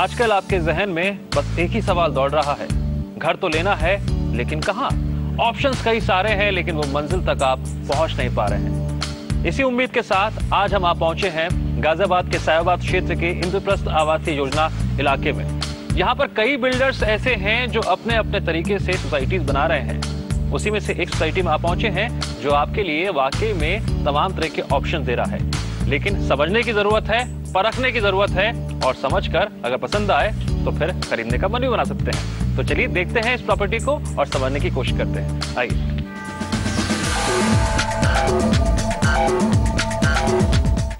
आजकल आपके जहन में बस एक ही सवाल दौड़ रहा है, घर तो लेना है लेकिन कहाँ? ऑप्शंस कई सारे हैं लेकिन वो मंजिल तक आप पहुंच नहीं पा रहे हैं। इसी उम्मीद के साथ आज हम पहुंचे हैं गाजियाबाद के सायाबाद क्षेत्र के इंद्रप्रस्थ आवासीय योजना इलाके में। यहाँ पर कई बिल्डर्स ऐसे हैं जो अपने अपने तरीके से सोसाइटीज बना रहे हैं। उसी में से एक सोसाइटी में आप पहुंचे हैं जो आपके लिए वाकई में तमाम तरह के ऑप्शन दे रहा है, लेकिन समझने की जरूरत है, परखने की जरूरत है और समझकर अगर पसंद आए तो फिर खरीदने का मन भी बना सकते हैं। तो चलिए देखते हैं इस प्रॉपर्टी को और समझने की कोशिश करते हैं। आइए।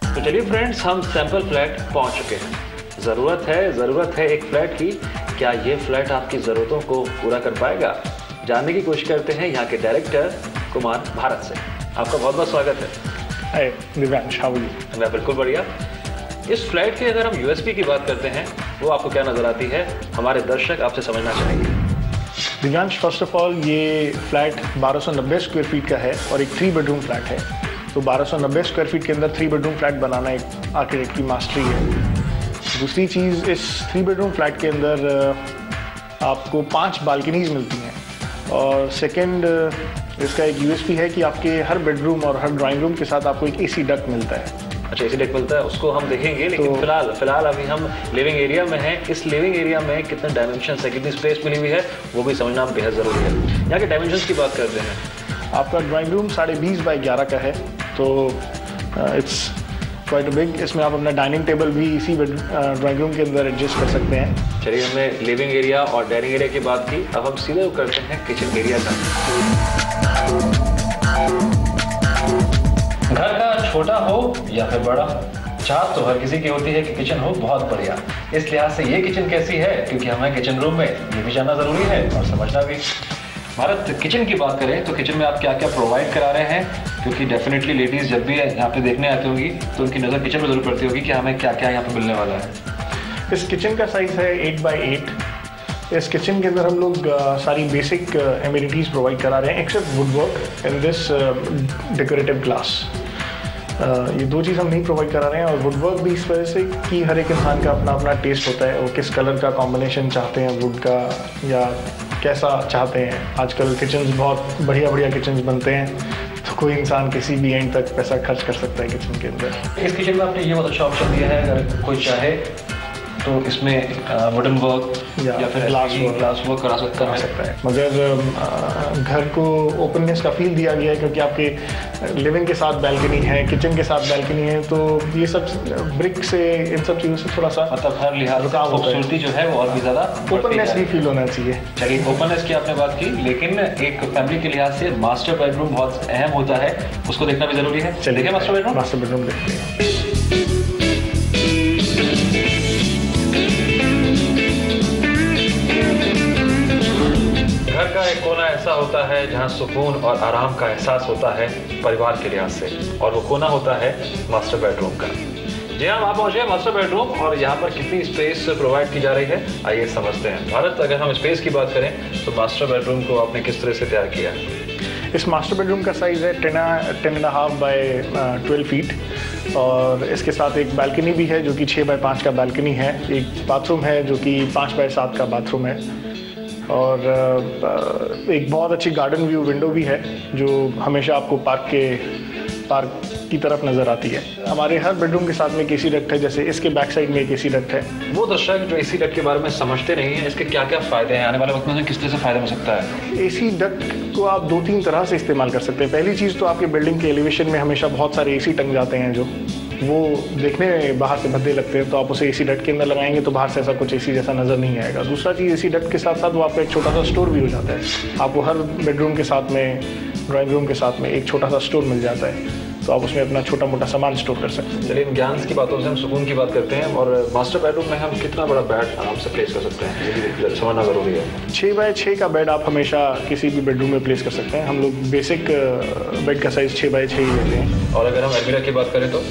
तो चलिए फ्रेंड्स, हम सैंपल फ्लैट पहुंच चुके हैं। जरूरत है एक फ्लैट की। क्या ये फ्लैट आपकी जरूरतों को पूरा कर पाएगा? जानने की कोशिश करते हैं यहाँ के डायरेक्टर कुमार भारत से। आपका बहुत बहुत स्वागत है। Divyansh, how are you? मैं बिल्कुल बढ़िया। इस फ्लैट की अगर हम यूएसपी की बात करते हैं, वो आपको क्या नजर आती है? हमारे दर्शक आपसे समझना चाहेंगे। दिव्यांश, फर्स्ट ऑफ ऑल ये फ्लैट 1290 स्क्वायर फीट का है और एक 3 बेडरूम फ्लैट है। तो 1290 स्क्वायर फीट के अंदर 3 बेडरूम फ्लैट बनाना एक आर्किटेक्ट की मास्टरी है। दूसरी चीज़, इस 3 बेडरूम फ्लैट के अंदर आपको 5 बालकनीज मिलती हैं और सेकेंड इसका एक यूएसपी है कि आपके हर बेडरूम और हर ड्राइंग रूम के साथ आपको एक एसी डक्ट मिलता है। अच्छा, एसी डक्ट मिलता है, उसको हम देखेंगे, लेकिन तो फिलहाल अभी हम लिविंग एरिया में हैं। इस लिविंग एरिया में कितने डायमेंशंस है, कितनी स्पेस मिली हुई है, वो भी समझना बेहद ज़रूरी है। यहाँ के डायमेंशंस की बात करते हैं। आपका ड्राइंग रूम 20.5 बाई 11 का है, तो इट्स क्वाइट बिग। इसमें आप अपना डाइनिंग टेबल भी इसी ड्राइंग रूम के अंदर एडजस्ट कर सकते हैं। चलिए, हमने लिविंग एरिया और डाइनिंग एरिया की बात की, अब हम सीधे करते हैं किचन एरिया का। घर का छोटा हो या फिर बड़ा, चाह तो हर किसी की होती है कि किचन हो बहुत बढ़िया। इस लिहाज से ये किचन कैसी है, क्योंकि हमें किचन रूम में ये भी जानना जरूरी है और समझना भी। भारत, किचन की बात करें तो किचन में आप क्या क्या प्रोवाइड करा रहे हैं? क्योंकि डेफिनेटली लेडीज जब भी यहाँ पे देखने आती होंगी तो उनकी नज़र किचन में जरूर पड़ती होगी कि हमें क्या क्या यहाँ पे मिलने वाला है। इस किचन का साइज है 8 बाई 8। इस किचन के अंदर हम लोग सारी बेसिक एमिनिटीज़ प्रोवाइड करा रहे हैं except wood work in this decorative glass. ये 2 चीज़ हम नहीं प्रोवाइड करा रहे हैं। और वुड वर्क भी इस वजह से कि हर एक इंसान का अपना अपना टेस्ट होता है, वो किस कलर का कॉम्बिनेशन चाहते हैं वुड का या कैसा चाहते हैं। आजकल किचन्स बहुत बढ़िया किचन्स बनते हैं, तो कोई इंसान किसी भी एंड तक पैसा खर्च कर सकता है किचन के अंदर। इस किचन में आपने ये बहुत अच्छा ऑप्शन दिया है, अगर कोई चाहे तो इसमें वुडन वर्क या फिर ग्लास वर्क करा सकता है। मगर घर को ओपननेस का फील दिया गया है क्योंकि आपके लिविंग के साथ बैल्कनी है, किचन के साथ बैल्कनी है, तो ये सब ब्रिक से, इन सब चीज़ों से थोड़ा सा मतलब हर लिहाज से खूबसूरती जो है वो और भी ज़्यादा ओपननेस भी फील होना चाहिए। चलिए, ओपननेस की आपने बात की, लेकिन एक फैमिली के लिहाज से मास्टर बेडरूम बहुत अहम होता है, उसको देखना भी जरूरी है। चलिए मास्टर बेडरूम देखते हैं। घर का एक कोना ऐसा होता है जहां सुकून और आराम का एहसास होता है परिवार के लिहाज से, और वो कोना होता है मास्टर बेडरूम का। जी हाँ, आप पहुंचे मास्टर बेडरूम और यहाँ पर कितनी स्पेस प्रोवाइड की जा रही है, आइए समझते हैं। भारत, अगर हम स्पेस की बात करें तो मास्टर बेडरूम को आपने किस तरह से तैयार किया है? इस मास्टर बेडरूम का साइज़ है 10.5 बाई 12 फीट और इसके साथ एक बालकनी भी है जो कि 6 बाई 5 का बालकनी है। एक बाथरूम है जो कि 5 बाई 7 का बाथरूम है और एक बहुत अच्छी गार्डन व्यू विंडो भी है जो हमेशा आपको पार्क की तरफ नज़र आती है। हमारे हर बेडरूम के साथ में एक एसी डक्ट है, जैसे इसके बैक साइड में एक एसी डक्ट है। वो दर्शक जो एसी डक्ट के बारे में समझते नहीं हैं, इसके क्या क्या फ़ायदे हैं, आने वाले वक्त में किस तरह से फ़ायदा हो सकता है? एसी डक्ट को आप 2-3 तरह से इस्तेमाल कर सकते हैं। पहली चीज़ तो आपके बिल्डिंग के एलिवेशन में हमेशा बहुत सारे एसी टंग जाते हैं जो वो देखने में बाहर से भद्दे लगते हैं, तो आप उसे एसी डक्ट के अंदर लगाएंगे तो बाहर से ऐसा कुछ एसी जैसा नज़र नहीं आएगा। दूसरा चीज़, एसी डक्ट के साथ साथ वो आपका एक छोटा सा स्टोर भी हो जाता है। आपको हर बेडरूम के साथ में, ड्राइंग रूम के साथ में एक छोटा सा स्टोर मिल जाता है, तो आप उसमें अपना छोटा मोटा सामान स्टोर कर सकते हैं। चलिए, ज्ञान की बातों से हम सुकून की बात करते हैं। और मास्टर बेडरूम में हम कितना बड़ा बेड आराम से प्लेस कर सकते हैं, ये भी समझना ज़रूरी है। 6 बाई 6 का बेड आप हमेशा किसी भी बेडरूम में प्लेस कर सकते हैं। हम लोग बेसिक बेड का साइज़ 6 बाई 6 ही लेते हैं। और अगर हम अलमीरा की बात करें तो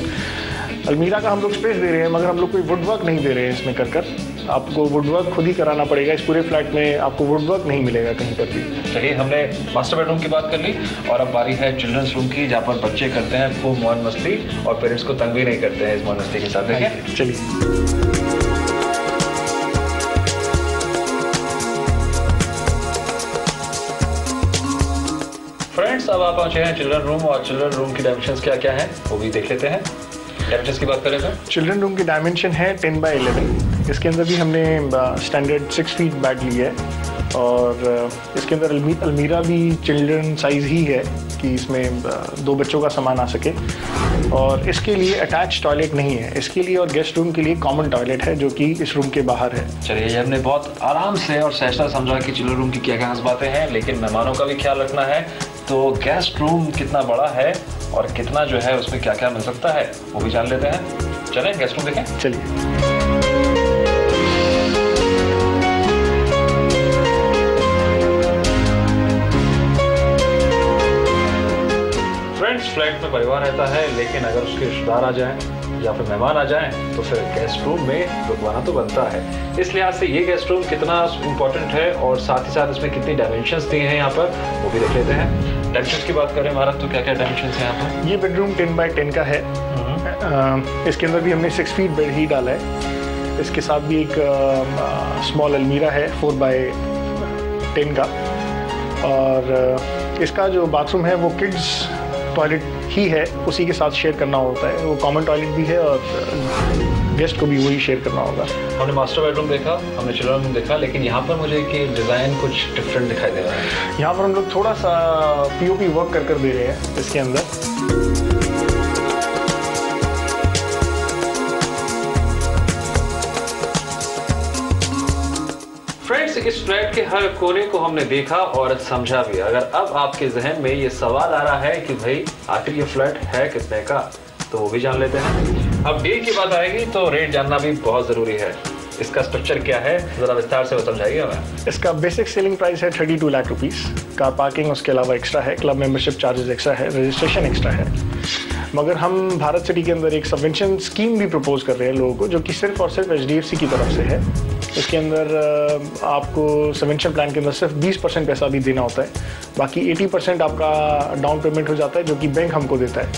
अलमीरा का हम लोग स्पेस दे रहे हैं, मगर हम लोग कोई वुड वर्क नहीं दे रहे हैं इसमें कर आपको वुड वर्क खुद ही कराना पड़ेगा। इस पूरे फ्लैट में आपको वुड वर्क नहीं मिलेगा कहीं पर भी। चलिए, हमने मास्टर बेडरूम की बात कर ली और अब बारी है चिल्ड्रंस रूम की, जहाँ पर बच्चे करते हैं खूब मौज मस्ती और पेरेंट्स को तंग भी नहीं करते हैं इस मौज मस्ती के साथ। देखिए, चलिए। फ्रेंड्स, अब आप पहुंचे हैं चिल्ड्रन रूम, और चिल्ड्रन रूम की डायमेंशंस क्या क्या हैं वो भी देख लेते हैं। डायमेंशंस की बात करें तो चिल्ड्रन रूम की डायमेंशन है 10 by 11। इसके अंदर भी हमने स्टैंडर्ड 6 फीट बेड ली है, और इसके अंदर अलमीरा भी चिल्ड्रन साइज ही है कि इसमें 2 बच्चों का सामान आ सके। और इसके लिए अटैच टॉयलेट नहीं है, इसके लिए और गेस्ट रूम के लिए कॉमन टॉयलेट है जो कि इस रूम के बाहर है। चलिए, ये हमने बहुत आराम से और सहजता समझा कि चिल्ड्रन रूम की क्या क्या खास बातें हैं, लेकिन मेहमानों का भी ख्याल रखना है। तो गेस्ट रूम कितना बड़ा है और कितना जो है उसमें क्या क्या मिल सकता है वो भी जान लेते हैं। चलें गेस्ट रूम देखें। चलिए। फ्लैट में परिवार रहता है, लेकिन अगर उसके रिश्तेदार आ जाएं या फिर मेहमान आ जाएं तो फिर गेस्ट रूम में रुकवाना तो बनता है। इस लिहाज से ये गेस्ट रूम कितना इम्पोर्टेंट है और साथ ही साथ इसमें कितनी डायमेंशंस दिए हैं यहाँ पर वो भी देख लेते हैं। डायमेंशंस की बात करें महाराज तो क्या क्या डायमेंशंस हैं यहाँ पर? ये बेडरूम 10 by 10 का है। इसके अंदर भी हमने 6 फीट बेड ही डाला है। इसके साथ भी एक स्मॉल अलमीरा है 4 by 10 का, और इसका जो बाथरूम है वो किड्स टॉयलेट ही है, उसी के साथ शेयर करना होता है। वो कॉमन टॉयलेट भी है और गेस्ट को भी वही शेयर करना होगा। हमने मास्टर बेडरूम देखा, हमने चिल्ड्रन रूम देखा, लेकिन यहाँ पर मुझे कि डिज़ाइन कुछ डिफरेंट दिखाई दे रहा है। यहाँ पर हम लोग थोड़ा सा पीओपी वर्क कर दे रहे हैं इसके अंदर। फ्रेंड्स, इस फ्लैट के हर कोने को हमने देखा और समझा भी। अगर अब आपके जहन में ये सवाल आ रहा है कि भाई आखिर ये फ्लैट है कितने का, तो वो भी जान लेते हैं। अब डील की बात आएगी तो रेट जानना भी बहुत जरूरी है। इसका स्ट्रक्चर क्या है, जरा विस्तार से समझाइए हमें। इसका बेसिक सेलिंग प्राइस है 32 लाख रुपीस। कार पार्किंग उसके अलावा एक्स्ट्रा है, क्लब मेंबरशिप चार्जेस एक्स्ट्रा है, रजिस्ट्रेशन एक्स्ट्रा है। मगर हम भारत सिटी के अंदर एक सबवेंशन स्कीम भी प्रपोज कर रहे हैं लोगों को, जो कि सिर्फ और सिर्फ HDFC की तरफ से है। इसके अंदर आपको सबवेंशन प्लान के अंदर सिर्फ 20% पैसा भी देना होता है, बाकी 80% आपका डाउन पेमेंट हो जाता है जो कि बैंक हमको देता है।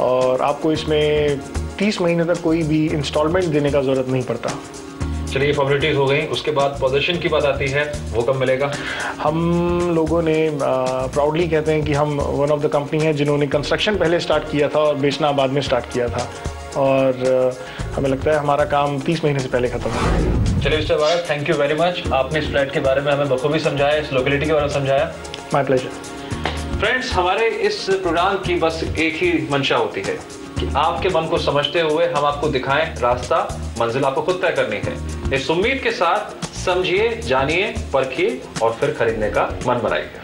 और आपको इसमें 30 महीने तक कोई भी इंस्टॉलमेंट देने का ज़रूरत नहीं पड़ता। चलिए, फॉर्मेलिटीज हो गई। उसके बाद पोजीशन की बात आती है, वो कब मिलेगा? हम लोगों ने प्राउडली कहते हैं कि हम वन ऑफ द कंपनी है जिन्होंने कंस्ट्रक्शन पहले स्टार्ट किया था और बेचना बाद में स्टार्ट किया था, और हमें लगता है हमारा काम 30 महीने से पहले खत्म हो जाएगा। चलिए mister Bharat, thank you very much. आपने इस फ्लैट के बारे में हमें बखूबी समझाया, इस लोकेलिटी के बारे में समझाया। My pleasure. फ्रेंड्स, हमारे इस प्रोग्राम की बस एक ही मंशा होती है कि आपके मन को समझते हुए हम आपको दिखाएं रास्ता, मंजिल आपको खुद तय करनी है। इस उम्मीद के साथ समझिए, जानिए, परखिए और फिर खरीदने का मन बनाइए।